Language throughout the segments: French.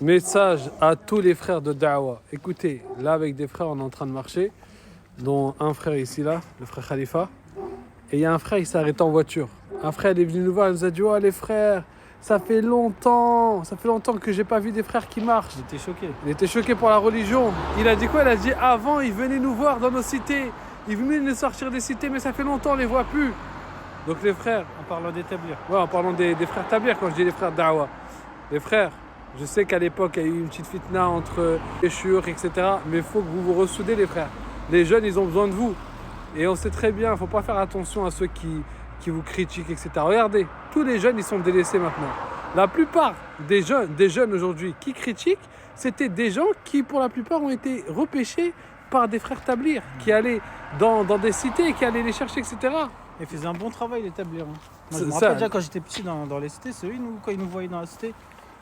Message à tous les frères de Da'wa. Écoutez, là avec des frères, on est en train de marcher, dont un frère ici, là, le frère Khalifa. Et il y a un frère, il s'est arrêté en voiture. Un frère, il est venu nous voir, il nous a dit « Oh les frères, ça fait longtemps que j'ai pas vu des frères qui marchent. » Il était choqué. Il était choqué pour la religion. Il a dit quoi? Il a dit « Avant, ils venaient nous voir dans nos cités. Ils venaient nous sortir des cités, mais ça fait longtemps, on les voit plus. » Donc les frères... En parlant d'établir. Ouais, en parlant des frères Tabir, quand je dis les frères Da'wa. Les frères, je sais qu'à l'époque, il y a eu une petite fitna entre les churs, etc. Mais il faut que vous vous ressoudez, les frères. Les jeunes, ils ont besoin de vous. Et on sait très bien, il ne faut pas faire attention à ceux qui vous critiquent, etc. Regardez, tous les jeunes, ils sont délaissés maintenant. La plupart des jeunes aujourd'hui qui critiquent, c'était des gens qui, pour la plupart, ont été repêchés par des frères Tablir, qui allaient dans des cités, qui allaient les chercher, etc. Ils faisaient un bon travail, l'établir. Moi, je me Ça, rappelle déjà quand j'étais petit dans les cités, c'est eux, quand ils nous voyaient dans la cité,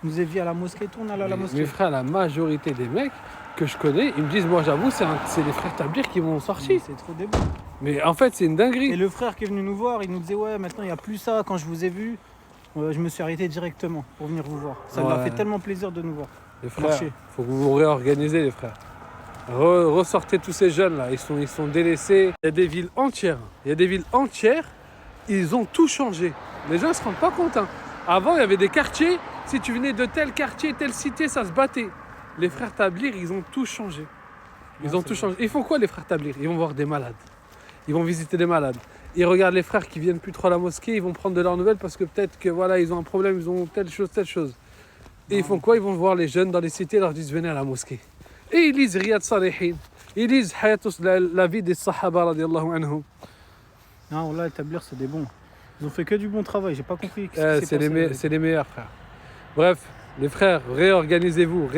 ils nous avaient à la mosquée, tout, on allait à la mosquée. Mes frères, la majorité des mecs que je connais, ils me disent, moi j'avoue, c'est les frères Tablir qui m'ont sorti. C'est trop débile. Mais en fait, c'est une dinguerie. Et le frère qui est venu nous voir, il nous disait, ouais, maintenant il n'y a plus ça. Quand je vous ai vu, je me suis arrêté directement pour venir vous voir. Ça m'a fait tellement plaisir de nous voir. Les frères, il faut que vous vous réorganisez, les frères. Ressortez tous ces jeunes-là, ils sont délaissés. Il y a des villes entières, ils ont tout changé. Les gens ne se rendent pas compte. Avant, il y avait des quartiers, si tu venais de tel quartier, telle cité, ça se battait. Les frères Tablir, ils ont tout changé. Ils ont tout changé. Ils font quoi, les frères Tablir? Ils vont voir des malades. Ils vont visiter des malades. Ils regardent les frères qui viennent plus trop à la mosquée, ils vont prendre de leurs nouvelles parce que peut-être que voilà, ils ont un problème, ils ont telle chose. Et ils font quoi? Ils vont voir les jeunes dans les cités, ils leur disent venez à la mosquée. Et ils lisent Riyad Salihin. Ils lisent la vie des Sahaba radiallahu anhum. Non, là, établir, c'est des bons. Ils ont fait que du bon travail, j'ai pas compris. C'est les meilleurs frères. Bref, les frères, réorganisez-vous.